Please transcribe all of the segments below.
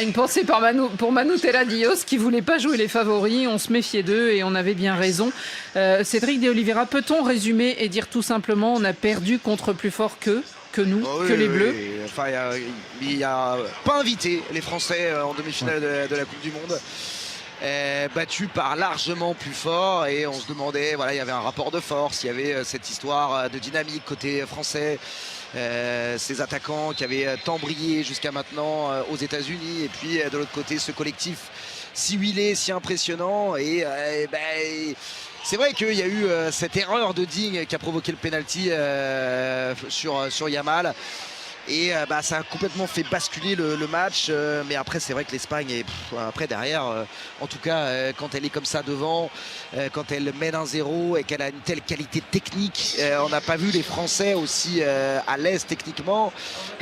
Une pensée pour Manu Terradios qui voulait pas jouer les favoris, on se méfiait d'eux et on avait bien raison. Cédric de Oliveira, peut-on résumer et dire tout simplement on a perdu contre plus fort que nous, Oh, oui, que les oui, Bleus? oui. Enfin, il y a pas invité les Français en demi-finale de la Coupe du Monde. Battu par largement plus fort et on se demandait, voilà, il y avait un rapport de force, il y avait cette histoire de dynamique côté français, ces attaquants qui avaient tant brillé jusqu'à maintenant aux États-Unis et puis de l'autre côté ce collectif si huilé, si impressionnant c'est vrai qu'il y a eu cette erreur de Digne qui a provoqué le penalty sur Yamal. Et ça a complètement fait basculer le match, mais après c'est vrai que l'Espagne est après derrière, en tout cas quand elle est comme ça devant, quand elle mène 1-0 et qu'elle a une telle qualité technique, on n'a pas vu les Français aussi à l'aise techniquement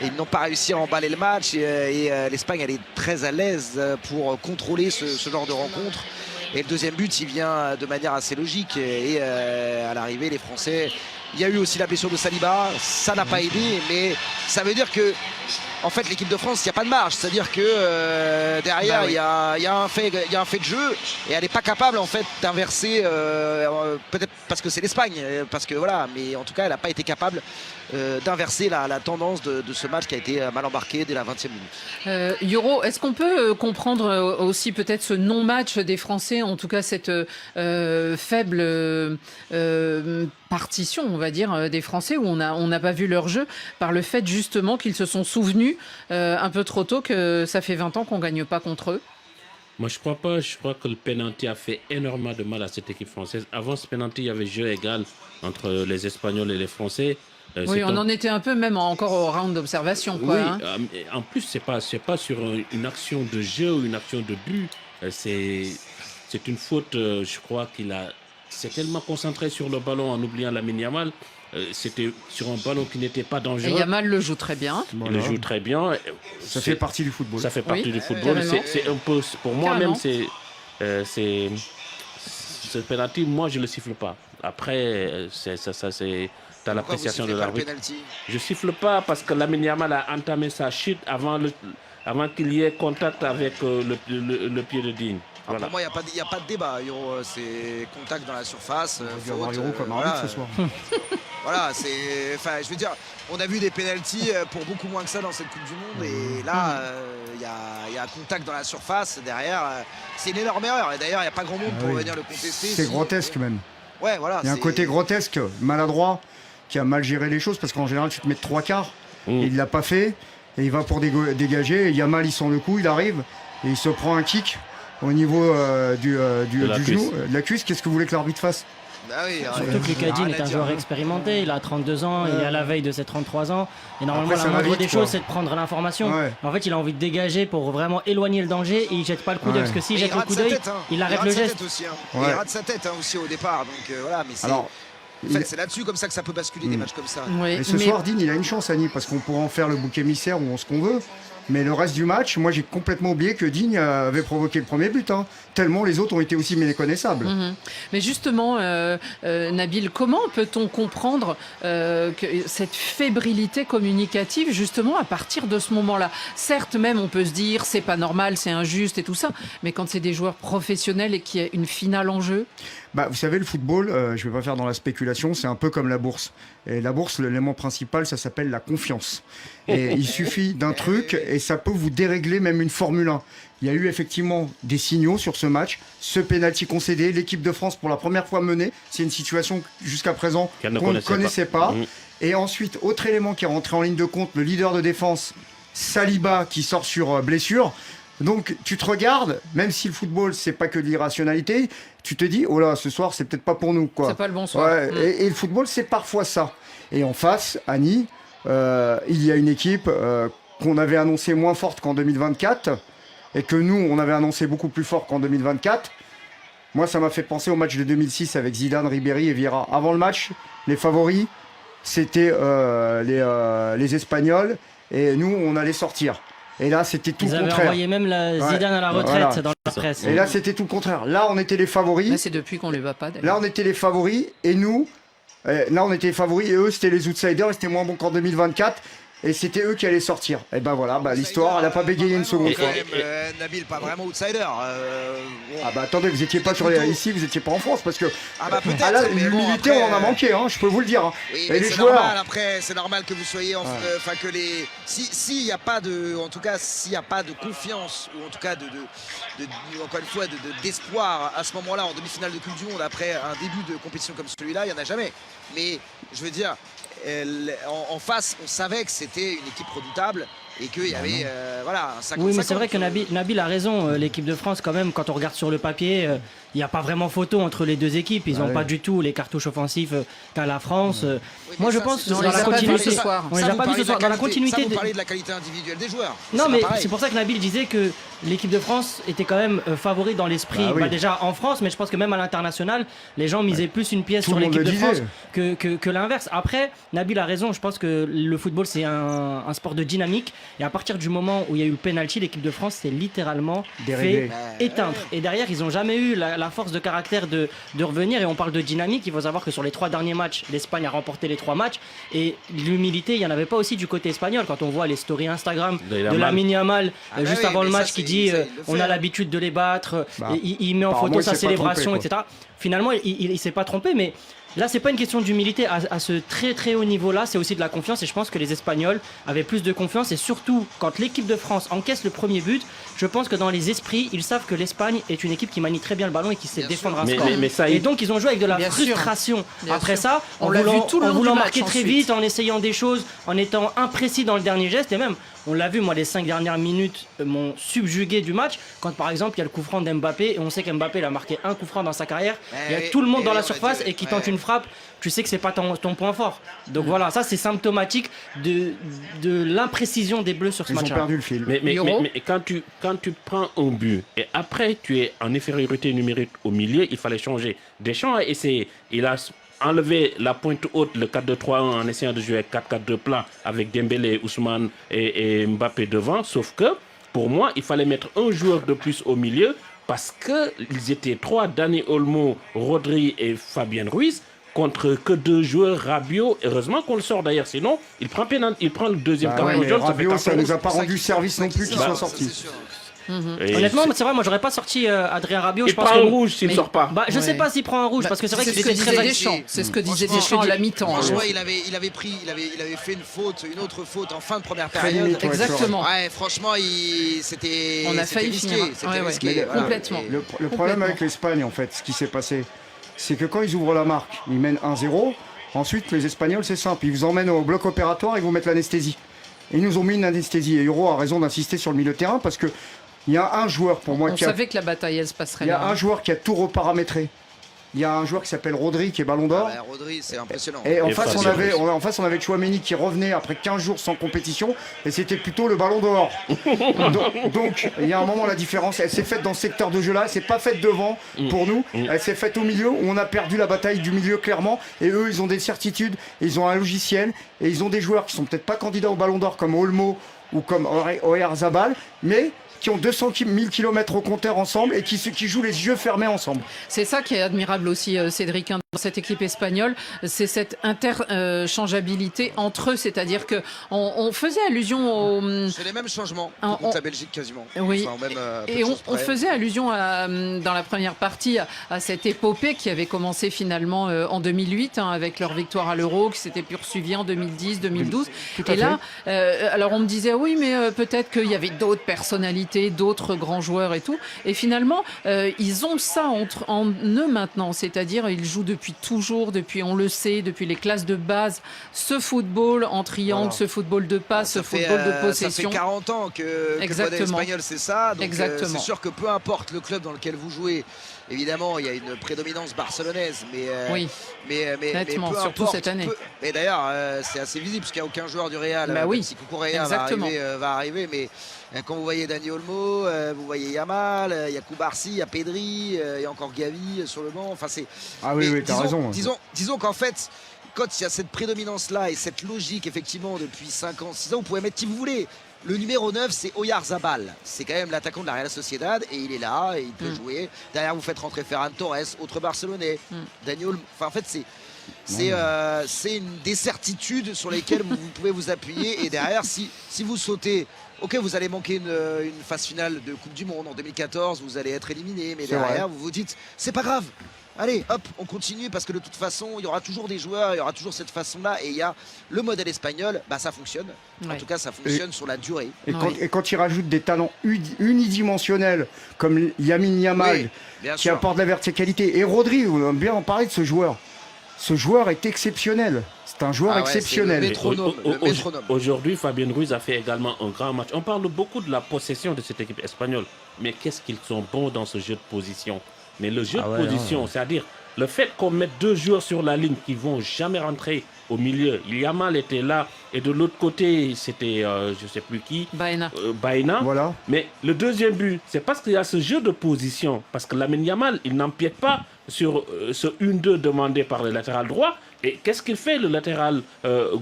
et ils n'ont pas réussi à emballer le match et l'Espagne elle est très à l'aise pour contrôler ce genre de rencontre. Et le deuxième but il vient de manière assez logique et à l'arrivée les Français, il y a eu aussi la blessure de Saliba, ça n'a pas aidé, mais ça veut dire que en fait l'équipe de France il n'y a pas de marge, c'est-à-dire que derrière il y a un fait de jeu et elle n'est pas capable en fait d'inverser, peut-être parce que c'est l'Espagne, parce que voilà, mais en tout cas elle n'a pas été capable d'inverser la tendance de ce match qui a été mal embarqué dès la 20e minute. Yoro, est-ce qu'on peut comprendre aussi peut-être ce non-match des Français, en tout cas cette faible partition, on va dire, des Français où on n'a pas vu leur jeu par le fait justement qu'ils se sont souvenus un peu trop tôt que ça fait 20 ans qu'on gagne pas contre eux? Moi, je crois pas. Je crois que le penalty a fait énormément de mal à cette équipe française. Avant ce penalty, il y avait jeu égal entre les Espagnols et les Français. Oui, on en était un peu même encore au round d'observation, quoi. Oui, Hein. en plus, c'est pas sur une action de jeu ou une action de but. C'est une faute. Je crois qu'il s'est tellement concentré sur le ballon en oubliant Lamine Yamal. C'était sur un ballon qui n'était pas dangereux. Et Yamal le joue très bien. Il le joue très bien. Ça fait partie du football. Ça fait partie du football. Carrément. C'est un peu, pour moi Carrément. même, c'est ce penalty. Moi, je le siffle pas. Après, c'est à l'appréciation de l'arbitre. Je siffle pas parce que Lamine Yamal a entamé sa chute avant qu'il y ait contact avec le pied de Digne. Voilà. Pour moi, il n'y a pas de débat. C'est contact dans la surface. On va voir Euro comme arbitre ce soir. Voilà, je veux dire, on a vu des pénaltys pour beaucoup moins que ça dans cette Coupe du Monde. Et là, il y a contact dans la surface. Derrière, c'est une énorme erreur. Et d'ailleurs, il n'y a pas grand monde pour venir le contester. C'est grotesque même. Ouais, voilà. Il y a un côté grotesque, maladroit, qui a mal géré les choses parce qu'en général, tu te mets de 3/4. Et il ne l'a pas fait. Et il va pour dégager. Et Yamal, il sent le coup, il arrive. Et il se prend un kick au niveau du genou, de la cuisse. Qu'est-ce que vous voulez que l'arbitre fasse? Surtout que Lucas Digne est un joueur expérimenté, il a 32 ans, il est à la veille de ses 33 ans. Et normalement, la moindre des choses, c'est de prendre l'information. Ouais. En fait, il a envie de dégager pour vraiment éloigner le danger et il jette pas le coup d'œil. Parce que s'il jette le coup d'œil, il arrête le geste. Il rate sa tête aussi au départ. Donc voilà, mais c'est là-dessus comme ça que ça peut basculer des matchs comme ça. Oui, et ce soir, Digne, il a une chance, Annie, parce qu'on pourra en faire le bouc émissaire ou ce qu'on veut. Mais le reste du match, moi j'ai complètement oublié que Digne avait provoqué le premier but. Tellement les autres ont été aussi méconnaissables. Mais justement, Nabil, comment peut-on comprendre que cette fébrilité communicative justement à partir de ce moment-là? Certes, même on peut se dire c'est pas normal, c'est injuste et tout ça, mais quand c'est des joueurs professionnels et qu'il y a une finale en jeu. Vous savez, le football, je ne vais pas faire dans la spéculation, c'est un peu comme la bourse. Et la bourse, l'élément principal, ça s'appelle la confiance. Et il suffit d'un truc et ça peut vous dérégler même une Formule 1. Il y a eu effectivement des signaux sur ce match. Ce pénalty concédé, l'équipe de France pour la première fois menée. C'est une situation jusqu'à présent qu'on ne connaissait pas. Et ensuite, autre élément qui est rentré en ligne de compte, le leader de défense, Saliba, qui sort sur blessure. Donc tu te regardes, même si le football c'est pas que de l'irrationalité, tu te dis oh là ce soir c'est peut-être pas pour nous quoi. C'est pas le bon soir. Et le football c'est parfois ça. Et en face, Annie, il y a une équipe qu'on avait annoncée moins forte qu'en 2024 et que nous on avait annoncé beaucoup plus fort qu'en 2024. Moi ça m'a fait penser au match de 2006 avec Zidane, Ribéry et Vieira. Avant le match, les favoris c'était les Espagnols et nous on allait sortir. Et là, c'était tout le contraire. Ils avaient envoyé même Zidane à la retraite dans la presse. Et là, c'était tout le contraire. Là, on était les favoris. Mais c'est depuis qu'on ne les bat pas. Là, on était les favoris. Et nous, là, on était les favoris. Et eux, c'était les outsiders. Ils étaient moins bons qu'en 2024. et c'était eux qui allaient sortir. Et ben voilà, l'histoire, elle n'a pas bégayé une seconde fois. Nabil, pas vraiment outsider. Ah bah attendez, vous étiez pas ici, vous étiez pas en France, parce que l'humilité, on en a manqué, je peux vous le dire. Oui, et les joueurs. Normal, après, c'est normal que vous soyez, enfin que les, s'il n'y a pas de, en tout cas, s'il n'y a pas de confiance ou en tout cas encore une fois d'espoir à ce moment-là en demi-finale de Coupe du Monde après un début de compétition comme celui-là, il n'y en a jamais. Mais je veux dire, en face, on savait que c'était une équipe redoutable et qu'il y avait un 50-50. Oui, mais c'est vrai que Nabil a raison. L'équipe de France, quand même, quand on regarde sur le papier, il n'y a pas vraiment photo entre les deux équipes. Ils n'ont pas du tout les cartouches offensives qu'a la France. Oui, moi, je pense dans la continuité. On les a pas vus ce soir. Dans la continuité. Vous parlez de la qualité individuelle des joueurs. Non, mais c'est pour ça que Nabil disait que l'équipe de France était quand même favori dans l'esprit. Déjà en France, mais je pense que même à l'international, les gens misaient plus une pièce sur l'équipe de France que l'inverse. Après, Nabil a raison. Je pense que le football, c'est un sport de dynamique. Et à partir du moment où il y a eu le penalty, l'équipe de France s'est littéralement fait éteindre. Et derrière, ils n'ont jamais eu la force de caractère de revenir. Et on parle de dynamique. Il faut savoir que sur les 3 derniers matchs, l'Espagne a remporté les 3 matchs. Et l'humilité, il n'y en avait pas aussi du côté espagnol. Quand on voit les stories Instagram de Lamine Yamal juste avant le match qui dit on a l'habitude de les battre. Il met en photo sa célébration, etc. Finalement, il ne s'est pas trompé, mais là, c'est pas une question d'humilité à ce très très haut niveau-là, c'est aussi de la confiance. Et je pense que les Espagnols avaient plus de confiance. Et surtout, quand l'équipe de France encaisse le premier but, je pense que dans les esprits, ils savent que l'Espagne est une équipe qui manie très bien le ballon et qui sait défendre un score. Et donc, ils ont joué avec de la frustration. Après ça, en voulant marquer très vite, en essayant des choses, en étant imprécis dans le dernier geste. Et même, on l'a vu, moi, les 5 dernières minutes m'ont subjugué du match. Quand par exemple, il y a le coup franc d'Mbappé, et on sait qu'Mbappé il a marqué un coup franc dans sa carrière. Il y a tout le monde dans la surface et qui tente une frappe. Tu sais que c'est pas ton point fort. Donc voilà, ça c'est symptomatique de l'imprécision des Bleus sur ce match-là. Ils ont perdu le fil. Mais quand tu prends un but et après tu es en infériorité numérique au milieu, il fallait changer. Deschamps a essayé. Il a enlevé la pointe haute, le 4-2-3-1 en essayant de jouer 4-4-2 plat avec Dembélé, Ousmane et Mbappé devant. Sauf que pour moi, il fallait mettre un joueur de plus au milieu parce qu'ils étaient 3, Dani Olmo, Rodri et Fabien Ruiz, contre que 2 joueurs. Rabiot, heureusement qu'on le sort d'ailleurs, sinon il prend le deuxième carton jaune. Rabiot, ça ne nous a pas rendu service non plus qu'il soit sorti. Honnêtement, c'est vrai, moi j'aurais pas sorti Adrien Rabiot. Il prend un rouge s'il ne sort pas. Je sais pas s'il prend un rouge parce que c'est vrai qu'il était très Deschamps. C'est ce que disait Deschamps à la mi-temps. Franchement, il avait fait une autre faute en fin de première période. Exactement. Ouais, franchement, c'était. On a failli finir. Complètement. Le problème avec l'Espagne, en fait, ce qui s'est passé, c'est que quand ils ouvrent la marque, ils mènent 1-0. Ensuite, les Espagnols, c'est simple, ils vous emmènent au bloc opératoire et vous mettent l'anesthésie. Et ils nous ont mis une anesthésie. Et Euro a raison d'insister sur le milieu de terrain parce que il y a un joueur pour moi qui savait que la bataille elle se passerait. Il y a un joueur qui a tout reparamétré. Il y a un joueur qui s'appelle Rodri qui est Ballon d'Or. Rodri, c'est impressionnant. Et en face, on avait Tchouaméni qui revenait après 15 jours sans compétition et c'était plutôt le Ballon d'Or. donc, il y a un moment, la différence, elle s'est faite dans ce secteur de jeu-là. Elle s'est pas faite devant pour nous. Elle s'est faite au milieu où on a perdu la bataille du milieu clairement. Et eux, ils ont des certitudes, ils ont un logiciel et ils ont des joueurs qui sont peut-être pas candidats au Ballon d'Or comme Olmo ou comme Oyarzabal, mais qui ont 200 000 km au compteur ensemble et qui jouent les yeux fermés ensemble. C'est ça qui est admirable aussi, Cédric, dans cette équipe espagnole, c'est cette interchangeabilité entre eux, c'est-à-dire que on faisait allusion au... C'est les mêmes changements contre la Belgique quasiment. Oui, et on faisait allusion dans la première partie à cette épopée qui avait commencé finalement en 2008 avec leur victoire à l'Euro, qui s'était poursuivie en 2010, 2012. Et là, alors on me disait oui, mais peut-être qu'il y avait d'autres personnalités, d'autres grands joueurs et tout. Et finalement, ils ont ça en eux maintenant, c'est-à-dire ils jouent depuis toujours, on le sait, depuis les classes de base, ce football en triangle, ce football de passe, ce football de possession. Ça fait 40 ans que le modèle espagnol, c'est ça. Donc c'est sûr que peu importe le club dans lequel vous jouez, évidemment, il y a une prédominance barcelonaise, mais nettement, peu surtout importe, cette année. Mais d'ailleurs, c'est assez visible parce qu'il n'y a aucun joueur du Real, même si Cucurella va arriver, mais quand vous voyez Dani Olmo, vous voyez Yamal, il y a Koubarsi, il y a Pedri, il y a encore Gavi sur le banc. Enfin, c'est. Ah oui, t'as raison. Disons qu'en fait, quand il y a cette prédominance-là et cette logique, effectivement, depuis 5 ans, 6 ans, vous pouvez mettre qui vous voulez. Le numéro 9, c'est Oyarzabal. C'est quand même l'attaquant de la Real Sociedad et il est là et il peut jouer. Derrière, vous faites rentrer Ferran Torres, autre Barcelonais. Daniel. Enfin, en fait, des certitudes sur lesquelles vous pouvez vous appuyer. Et derrière, si vous sautez, ok, vous allez manquer une phase finale de Coupe du Monde en 2014, vous allez être éliminé, mais derrière, vous vous dites, c'est pas grave. Allez, hop, on continue parce que de toute façon, il y aura toujours des joueurs, il y aura toujours cette façon-là. Et il y a le modèle espagnol, ça fonctionne. En tout cas, ça fonctionne sur la durée. Et quand il rajoute des talents unidimensionnels comme Lamine Yamal, qui apporte de la verticalité, et Rodri, on va bien en parler de ce joueur. Ce joueur est exceptionnel. C'est un joueur exceptionnel. Le métronome. Aujourd'hui, Fabien Ruiz a fait également un grand match. On parle beaucoup de la possession de cette équipe espagnole. Mais qu'est-ce qu'ils sont bons dans ce jeu de position. Mais le jeu de position, c'est-à-dire le fait qu'on mette 2 joueurs sur la ligne qui ne vont jamais rentrer au milieu. Yamal était là et de l'autre côté, c'était je ne sais plus qui. Baena. Voilà. Mais le deuxième but, c'est parce qu'il y a ce jeu de position. Parce que Lamine Yamal, il n'empiète pas sur ce 1-2 demandé par le latéral droit. Et qu'est-ce qu'il fait, le latéral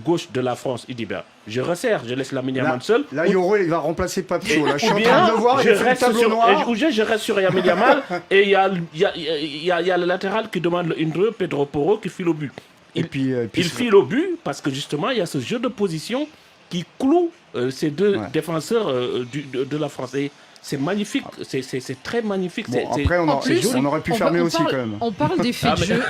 gauche de la France? Il dit, je resserre, je laisse Lamine Yamal seul. Là, Yoro, il va remplacer Papio. Là, je suis en train de le voir, il fait le tableau noir. Je reste sur Lamine Yamal et il y a le latéral qui demande le 1-2, Pedro Porro, qui file au but. Il file au but parce que justement, il y a ce jeu de position qui cloue ces deux défenseurs de la France. Et c'est magnifique, c'est très magnifique. Bon, après, on aurait pu fermer aussi quand même. On parle d'effet de jeu.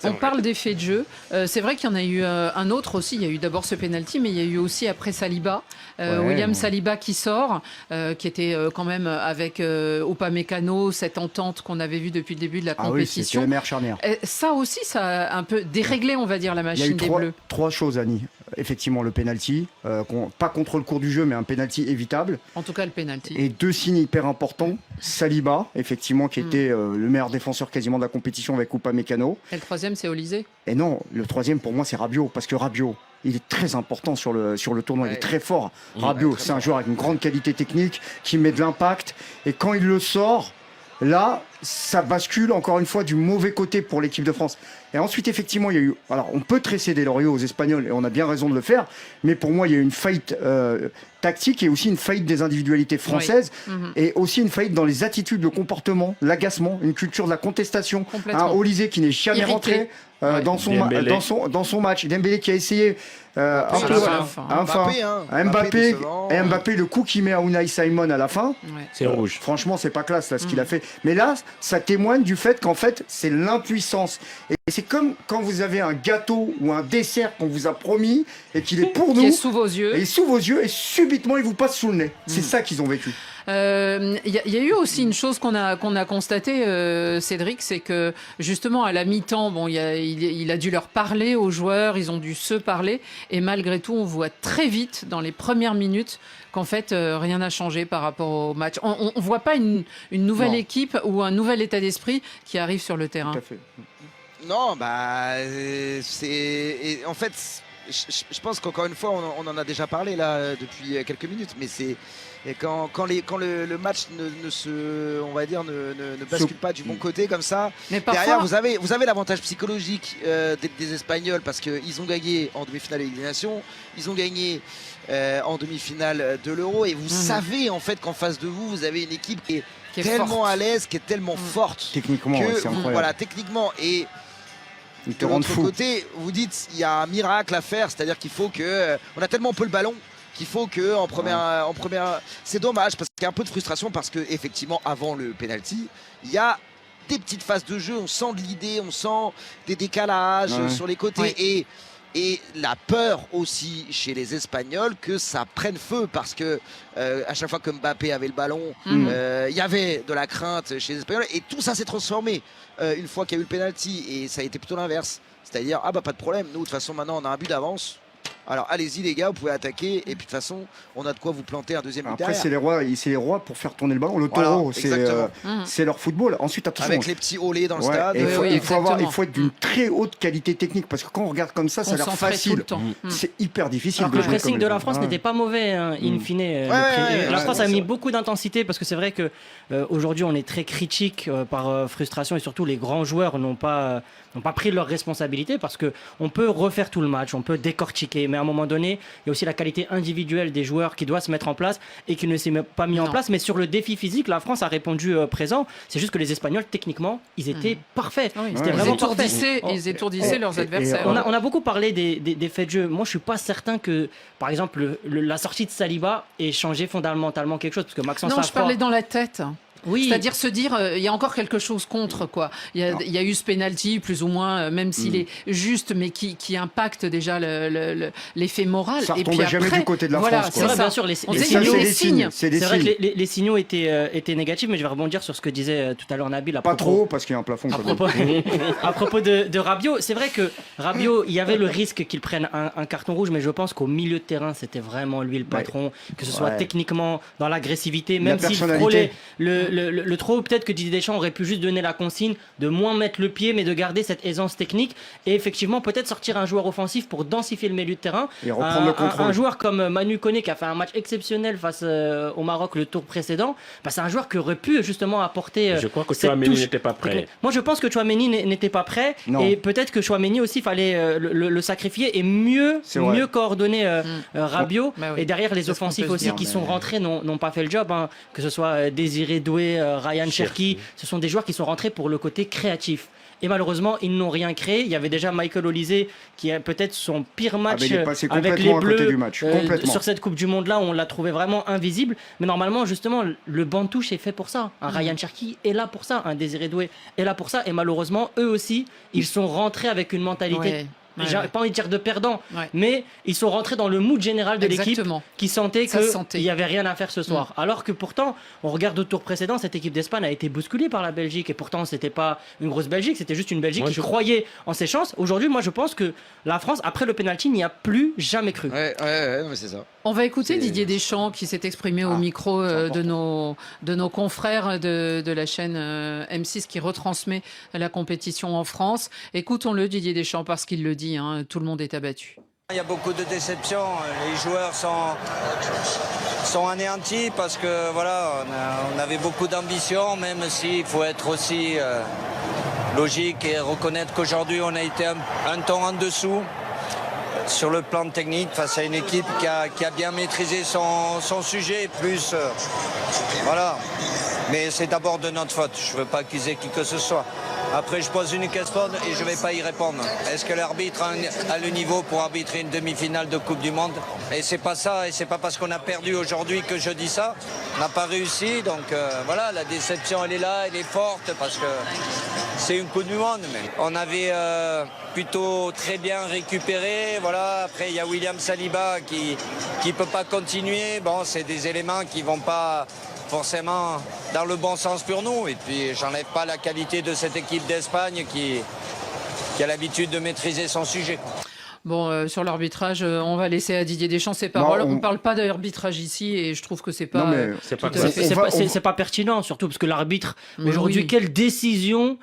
On parle d'effet de jeu. C'est vrai qu'il y en a eu un autre aussi. Il y a eu d'abord ce penalty, mais il y a eu aussi après Saliba. William Saliba qui sort, qui était quand même avec Upamecano, cette entente qu'on avait vue depuis le début de la compétition. Oui, c'était la meilleure charnière. Ça aussi, ça a un peu déréglé, on va dire, la machine des Bleus. Trois choses, Annie. Effectivement, le penalty, pas contre le cours du jeu, mais un penalty évitable. En tout cas, le penalty. Et 2 signes hyper importants. Saliba, effectivement, qui était le meilleur défenseur quasiment de la compétition avec Upamecano. Et le troisième, c'est Olysée. Et non, le troisième, pour moi, c'est Rabiot. Parce que Rabiot, il est très important sur le tournoi. Il est très fort. Rabiot, c'est un joueur avec une grande qualité technique, qui met de l'impact. Et quand il le sort, là, ça bascule encore une fois du mauvais côté pour l'équipe de France. Et ensuite, effectivement, il y a eu... Alors, on peut tresser des lauriers aux Espagnols, et on a bien raison de le faire, mais pour moi, il y a eu une faillite tactique et aussi une faillite des individualités françaises, et aussi une faillite dans les attitudes, le comportement, l'agacement, une culture de la contestation. Un Olysée qui n'est jamais rentré dans son match. Dembélé qui a essayé Mbappé, le coup qu'il met à Unai Simon à la fin, c'est rouge. Franchement, c'est pas classe là ce qu'il a fait. Mais là, ça témoigne du fait qu'en fait, c'est l'impuissance. Et c'est comme quand vous avez un gâteau ou un dessert qu'on vous a promis et qu'il est pour nous. Qui est sous vos yeux. Et sous vos yeux et subitement il vous passe sous le nez. C'est ça qu'ils ont vécu. Il y a eu aussi une chose qu'on a constatée, Cédric, c'est que justement à la mi-temps, il a dû leur parler aux joueurs, ils ont dû se parler, et malgré tout, on voit très vite dans les premières minutes qu'en fait rien n'a changé par rapport au match. On voit pas une nouvelle équipe ou un nouvel état d'esprit qui arrive sur le terrain. Tout à fait. Non, c'est en fait. Je pense qu'encore une fois, on en a déjà parlé là depuis quelques minutes, mais c'est quand le match ne bascule pas du bon côté comme ça. Mais parfois... Derrière, vous avez l'avantage psychologique des Espagnols parce qu'ils ont gagné en demi-finale de Ligue des Nations, ils ont gagné en demi-finale de l'Euro, et vous savez en fait qu'en face de vous, vous avez une équipe qui est tellement forte, à l'aise, qui est tellement forte techniquement, c'est incroyable. Voilà, techniquement. Et de l'autre côté, vous dites il y a un miracle à faire, c'est-à-dire qu'il faut que on a tellement peu le ballon qu'il faut que en première, c'est dommage parce qu'il y a un peu de frustration parce que effectivement avant le penalty, il y a des petites phases de jeu, on sent de l'idée, on sent des décalages sur les côtés et la peur aussi chez les Espagnols que ça prenne feu parce que à chaque fois que Mbappé avait le ballon, il y avait de la crainte chez les Espagnols et tout ça s'est transformé une fois qu'il y a eu le penalty, et ça a été plutôt l'inverse, c'est-à-dire pas de problème, nous de toute façon maintenant on a un but d'avance. Alors allez-y les gars, vous pouvez attaquer et puis de toute façon on a de quoi vous planter un deuxième but. Après c'est les rois pour faire tourner le ballon. Le taureau, c'est leur football. Ensuite attention. Avec les petits olés dans le stade. Il faut être d'une très haute qualité technique parce que quand on regarde comme ça, ça a l'air facile. C'est hyper difficile. Alors, le pressing de la France n'était pas mauvais, in fine. La France a mis beaucoup d'intensité parce que c'est vrai que aujourd'hui on est très critique par frustration et surtout les grands joueurs n'ont pas pris leurs responsabilités parce que on peut refaire tout le match, on peut décortiquer, mais à un moment donné, il y a aussi la qualité individuelle des joueurs qui doit se mettre en place et qui ne s'est pas mis en place. Mais sur le défi physique, la France a répondu présent. C'est juste que les Espagnols, techniquement, ils étaient parfaits. C'était vraiment parfait. Ils étourdissaient leurs adversaires. On a beaucoup parlé des faits de jeu. Moi, je suis pas certain que, par exemple, la sortie de Saliba ait changé fondamentalement quelque chose, parce que Maxence je parlais dans la tête. Oui. C'est-à-dire se dire, il y a encore quelque chose contre, quoi. Il y a eu ce penalty, plus ou moins, même s'il est juste, mais qui impacte déjà l'effet moral. Ça et puis après, jamais du côté de la France. C'est vrai, bien sûr, les signes. C'est vrai que les signaux étaient négatifs, mais je vais rebondir sur ce que disait tout à l'heure Nabil. Pas trop, parce qu'il y a un plafond. À propos de Rabiot, c'est vrai que Rabiot, il y avait le risque qu'il prenne un carton rouge, mais je pense qu'au milieu de terrain, c'était vraiment lui le patron, que ce soit techniquement, dans l'agressivité, même s'il frôlait le trop, peut-être que Didier Deschamps aurait pu juste donner la consigne de moins mettre le pied, mais de garder cette aisance technique et effectivement peut-être sortir un joueur offensif pour densifier le milieu de terrain. Et reprendre le contrôle. Un joueur comme Manu Koné qui a fait un match exceptionnel face au Maroc le tour précédent, c'est un joueur qui aurait pu justement apporter. Je crois que Tchouaméni n'était pas prêt. Moi je pense que Tchouaméni n'était pas prêt et peut-être que Tchouaméni aussi fallait le sacrifier et mieux coordonner Rabiot et derrière les offensifs aussi qui sont rentrés n'ont pas fait le job, que ce soit Désiré Doué, Ryan Cherki, ce sont des joueurs qui sont rentrés pour le côté créatif. Et malheureusement, ils n'ont rien créé. Il y avait déjà Michael Olise qui a peut-être son pire match avec les Bleus sur cette Coupe du Monde-là. On l'a trouvé vraiment invisible. Mais normalement, justement, le banc de touche est fait pour ça. Un Ryan Cherki est là pour ça. Un Désiré Doué est là pour ça. Et malheureusement, eux aussi, ils sont rentrés avec une mentalité... J'ai pas envie de dire de perdant, mais ils sont rentrés dans le mood général de l'équipe qui sentait qu'il n'y avait rien à faire ce soir. Alors que pourtant, on regarde au tour précédent, cette équipe d'Espagne a été bousculée par la Belgique et pourtant c'était pas une grosse Belgique, c'était juste une Belgique qui croyait en ses chances. Aujourd'hui, moi je pense que la France, après le penalty, n'y a plus jamais cru. Ouais, mais c'est ça. On va écouter Didier Deschamps qui s'est exprimé au micro de nos confrères de la chaîne M6 qui retransmet la compétition en France. Écoutons-le, Didier Deschamps, parce qu'il le dit, tout le monde est abattu. Il y a beaucoup de déceptions. Les joueurs sont anéantis parce que voilà, on avait beaucoup d'ambition, même s'il faut être aussi logique et reconnaître qu'aujourd'hui on a été un ton en dessous sur le plan technique face à une équipe qui a bien maîtrisé son sujet, plus voilà. Mais c'est d'abord de notre faute. Je ne veux pas accuser qui que ce soit. Après, je pose une question et je ne vais pas y répondre. Est-ce que l'arbitre a le niveau pour arbitrer une demi-finale de Coupe du Monde? Et c'est pas ça, et c'est pas parce qu'on a perdu aujourd'hui que je dis ça. On n'a pas réussi, donc voilà, la déception elle est là, elle est forte parce que c'est une Coupe du Monde. Mais on avait plutôt très bien récupéré. Voilà. Après, il y a William Saliba qui peut pas continuer. Bon, c'est des éléments qui vont pas forcément dans le bon sens pour nous. Et puis, j'enlève pas la qualité de cette équipe d'Espagne qui a l'habitude de maîtriser son sujet. Bon, sur l'arbitrage, on va laisser à Didier Deschamps ses paroles. On ne parle pas d'arbitrage ici et je trouve que c'est pas... C'est pas pertinent, surtout parce que l'arbitre, aujourd'hui, quelle décision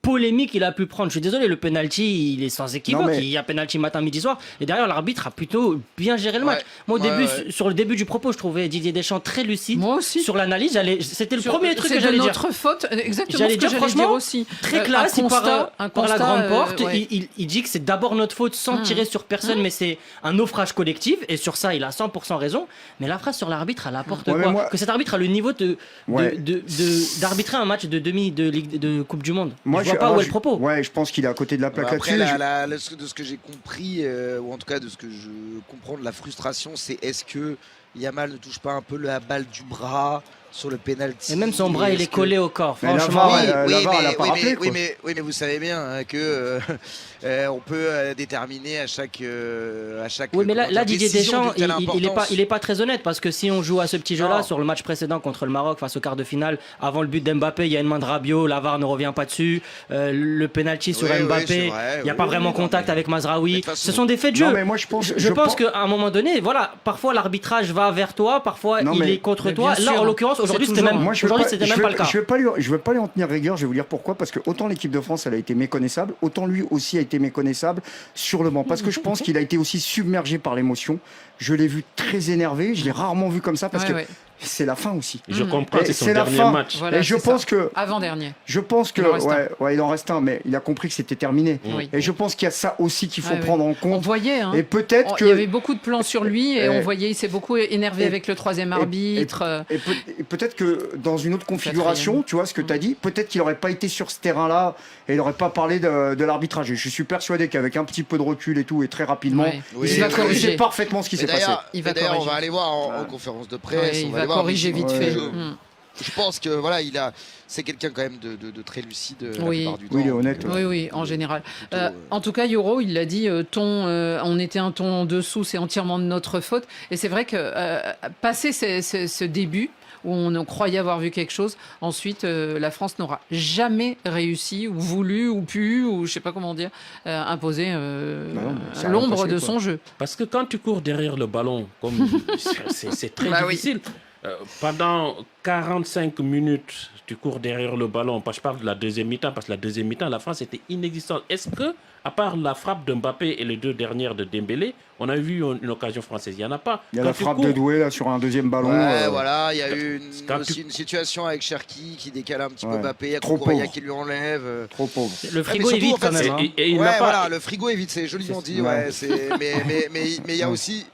polémique il a pu prendre. Je suis désolé, le penalty, il est sans équivoque. Il y a penalty matin, midi, soir. Et derrière, l'arbitre a plutôt bien géré le match. Moi, sur le début du propos, je trouvais Didier Deschamps très lucide. Moi aussi. Sur l'analyse, c'était le premier truc que j'allais dire. C'est notre faute, exactement ce que j'allais dire aussi. Très classe, il part par la grande porte. Il dit que c'est d'abord notre faute sans tirer sur personne, mais c'est un naufrage collectif. Et sur ça, il a 100% raison. Mais la phrase sur l'arbitre, elle apporte quoi? Que cet arbitre a le niveau d'arbitrer un match de demi de Coupe du Monde. Je vois pas où est le propos. Je pense qu'il est à côté de la plaque après, là-dessus. de ce que j'ai compris, ou en tout cas de ce que je comprends de la frustration, c'est est-ce que Yamal ne touche pas un peu la balle du bras sur le penalty? Et même son bras, il est collé au corps. Franchement, oui, mais vous savez bien que on peut déterminer à chaque. Oui, mais là Didier Deschamps, il est pas très honnête parce que si on joue à ce petit jeu-là sur le match précédent contre le Maroc face au quart de finale, avant le but d'Mbappé, il y a une main de Rabiot, la VAR ne revient pas dessus. Le penalty sur Mbappé, il n'y a pas vraiment contact avec Mazraoui. Ce sont des faits de jeu. Non, mais moi, je pense qu'à un moment donné, voilà, parfois l'arbitrage va vers toi, parfois il est contre toi. Là, en l'occurrence, aujourd'hui, c'était même pas le cas. Je vais pas lui en tenir rigueur, je vais vous dire pourquoi. Parce que autant l'équipe de France, elle a été méconnaissable, autant lui aussi a été méconnaissable sur le banc. Parce que je pense qu'il a été aussi submergé par l'émotion. Je l'ai vu très énervé, je l'ai rarement vu comme ça parce que c'est la fin aussi. Je comprends, c'est son la dernier fin. match. Voilà, Et je pense que avant-dernier. Je pense que il en reste un, mais il a compris que c'était terminé. Oui. Et je pense qu'il y a ça aussi qu'il faut prendre en compte. On voyait, hein. Et peut-être que il y avait beaucoup de plans sur lui et on voyait, il s'est beaucoup énervé avec le troisième arbitre. Et peut-être que dans une autre configuration, tu vois ce que tu as dit, peut-être qu'il n'aurait pas été sur ce terrain-là et il n'aurait pas parlé de l'arbitrage. Et je suis persuadé qu'avec un petit peu de recul et tout, et très rapidement, il sait parfaitement ce qui s'est passé. D'ailleurs, on va aller voir en conférence de presse. Il va corriger vite fait. Je pense que voilà, c'est quelqu'un quand même de très lucide la plupart du temps. Oui, il est honnête. Oui, en général. En tout cas, Yoro, il l'a dit, on était un ton en dessous, c'est entièrement de notre faute. Et c'est vrai que passé ce début, où on croyait avoir vu quelque chose, ensuite, la France n'aura jamais réussi, ou voulu, ou pu, ou je sais pas comment dire, imposer l'ombre de son jeu. Parce que quand tu cours derrière le ballon, c'est très difficile. Pendant 45 minutes, tu cours derrière le ballon. Je parle de la deuxième mi-temps, parce que la deuxième mi-temps, la France était inexistante. Est-ce que, à part la frappe de Mbappé et les deux dernières de Dembélé, on a vu une occasion française? Il n'y en a pas. Il y a la frappe de Doué là, sur un deuxième ballon. Voilà, il y a eu une situation avec Cherki qui décale un petit peu Mbappé, il y a Koukouraya qui lui enlève. Trop pauvre. Le frigo est vide quand même. Voilà, le frigo est vide, c'est joliment dit. Mais il y a aussi...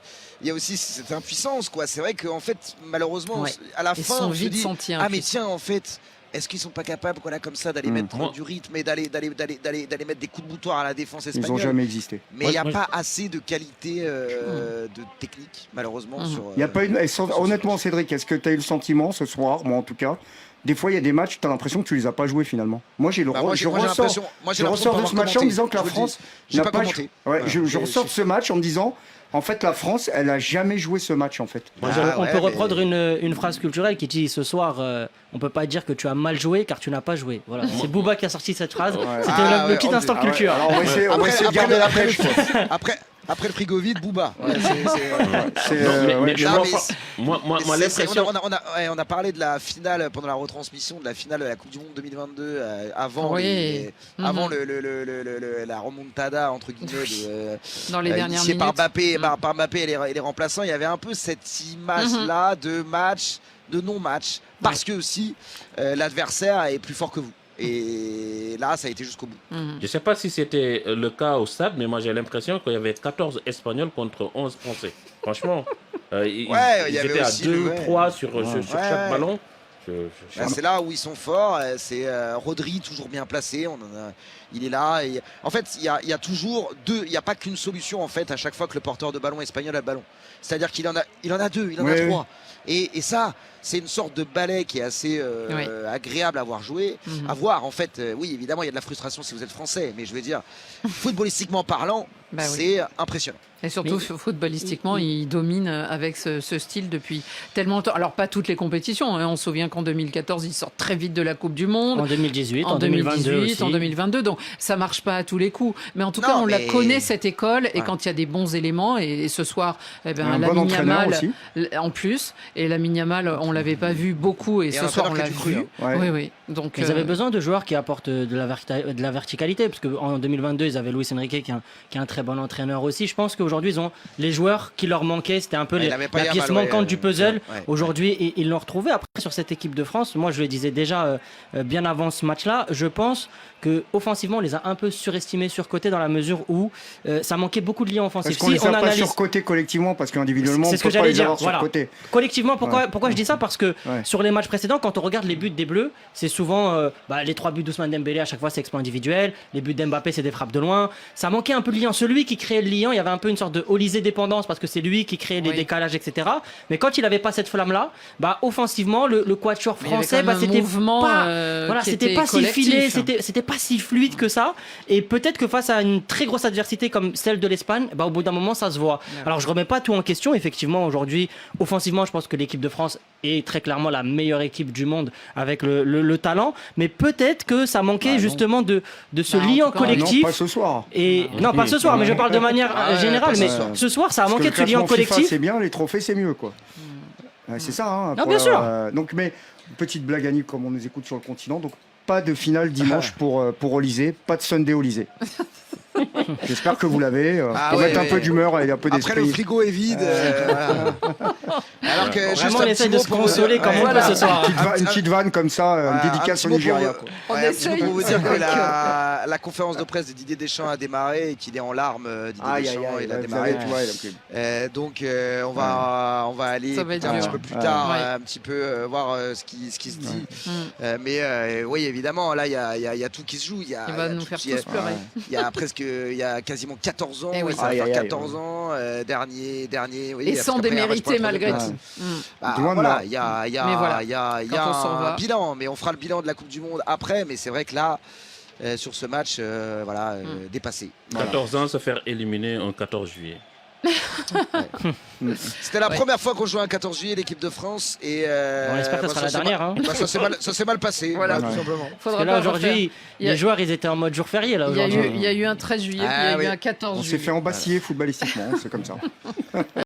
Il y a aussi cette impuissance, quoi. C'est vrai qu'en fait, malheureusement, à la fin, on se dit mais tiens, en fait, est-ce qu'ils sont pas capables, comme ça, d'aller mettre du rythme et d'aller mettre des coups de boutoir à la défense espagnole? Ils n'ont jamais existé. Mais il n'y a pas assez de qualité de technique, malheureusement. Il y a pas honnêtement, Cédric, est-ce que tu as eu le sentiment ce soir, moi en tout cas, des fois, il y a des matchs, tu as l'impression que tu les as pas joués finalement. Moi, je ressors de ce match en me disant que la France n'a pas joué. Je ressors de ce match en me disant, en fait, la France, elle a jamais joué ce match en fait. On peut reprendre une phrase culturelle qui dit ce soir, on peut pas dire que tu as mal joué car tu n'as pas joué. Voilà, c'est Booba qui a sorti cette phrase. C'était le petit instant culture. Alors, on va essayer de garder la pêche. Après le frigo vide, Booba. Moi, l'impression. On a parlé de la finale pendant la retransmission de la finale de la Coupe du Monde 2022 avant la remontada entre guillemets dans les dernières minutes par Mbappé et les remplaçants. Il y avait un peu cette image-là de match, de non-match, parce que aussi l'adversaire est plus fort que vous. Et là, ça a été jusqu'au bout. Je ne sais pas si c'était le cas au stade, mais moi j'ai l'impression qu'il y avait 14 Espagnols contre 11 Français. Franchement, ils étaient à 2-3 sur chaque ballon. C'est là où ils sont forts. C'est Rodri, toujours bien placé. Il est là. Et en fait, il y a toujours deux. Il n'y a pas qu'une solution en fait à chaque fois que le porteur de ballon espagnol a le ballon. C'est-à-dire qu'il en a deux, il en a trois. Et ça, c'est une sorte de balai qui est assez agréable à voir jouer. À voir, en fait, oui, évidemment, il y a de la frustration si vous êtes français, mais je veux dire, footballistiquement parlant, c'est impressionnant. Et surtout, footballistiquement, il domine avec ce style depuis tellement longtemps. Alors, pas toutes les compétitions. On se souvient qu'en 2014, il sort très vite de la Coupe du Monde. En 2018, en 2022 en 2022. Donc, ça marche pas à tous les coups. Mais en tout cas, on la connaît, cette école. Et quand il y a des bons éléments, et ce soir, Lamine Yamal en plus. Et Lamine Yamal, on l'avait pas vu beaucoup. Et ce soir, on l'a vu. Oui. Donc, ils avaient besoin de joueurs qui apportent de la verticalité. Parce qu'en 2022, ils avaient Luis Enrique, qui est un très bon entraîneur aussi. Je pense qu'aujourd'hui, ils ont les joueurs qui leur manquaient. C'était un peu la pièce manquante du puzzle. Aujourd'hui, ils l'ont retrouvé. Après, sur cette équipe de France, moi, je le disais déjà bien avant ce match-là, je pense que offensivement, on les a un peu surestimés, surcotés dans la mesure où ça manquait beaucoup de liens offensifs. Parce qu'on les a pas surcotés collectivement, parce qu'individuellement, on peut pas les avoir surcotés. Collectivement, pourquoi je dis ça? Parce que sur les matchs précédents, quand on regarde les buts des Bleus, c'est souvent les 3 buts d'Ousmane Dembélé, à chaque fois c'est exploit individuel. Les buts d'Mbappé, c'est des frappes de loin. Ça manquait un peu de lien. Celui qui créait le lien, il y avait un peu une sorte de Olysée dépendance, parce que c'est lui qui créait les décalages, etc. Mais quand il n'avait pas cette flamme-là, offensivement, le quatuor français, c'était pas si filé, c'était pas si fluide que ça. Et peut-être que face à une très grosse adversité comme celle de l'Espagne, au bout d'un moment, ça se voit. Alors je remets pas tout en question. Effectivement, aujourd'hui, offensivement, je pense que l'équipe de France est très clairement la meilleure équipe du monde avec le talent. Mais peut-être que ça manquait justement de ce lien collectif. Non, pas ce soir. Non, pas ce soir, mais je parle de manière générale. Mais ce soir, ça a manqué de ce lien collectif. C'est bien, les trophées, c'est mieux, quoi. C'est ça. Hein, non, bien sûr. Donc, mais petite blague à Nick, comme on nous écoute sur le continent. Donc, pas de finale dimanche pour Olysée, pas de Sunday Olysée. J'espère que vous l'avez. Pour mettre un peu d'humeur et un peu d'esprit. Après, le frigo est vide. Alors que vraiment, on essaie de se consoler comme on peut ce soir. Une petite vanne comme ça, une dédicace au Nigeria. On essaye. Pour vous dire que la conférence de presse de Didier Deschamps a démarré et qu'il est en larmes. Didier Deschamps, il a démarré. Donc, on va aller un petit peu plus tard, un petit peu voir ce qui se dit. Mais oui, évidemment, là, il y a tout qui se joue. Il va nous faire tous pleurer. Il y a quasiment 14 ans. Ça va faire 14 ans. Dernier. Et sans démériter malgré tout. Voilà, il y a un bilan, mais on fera le bilan de la Coupe du Monde après. Mais c'est vrai que là, sur ce match, dépassé. 14 ans, se faire éliminer en 14 juillet. C'était la première fois qu'on jouait un 14 juillet l'équipe de France et on espère que ça sera la dernière. Ça s'est mal passé, tout simplement. Parce que là aujourd'hui, les joueurs ils étaient en mode jour férié là. Il y a eu un 13 juillet, puis il y a eu un 14 juillet. On s'est fait embasiller footballistiquement, c'est comme ça.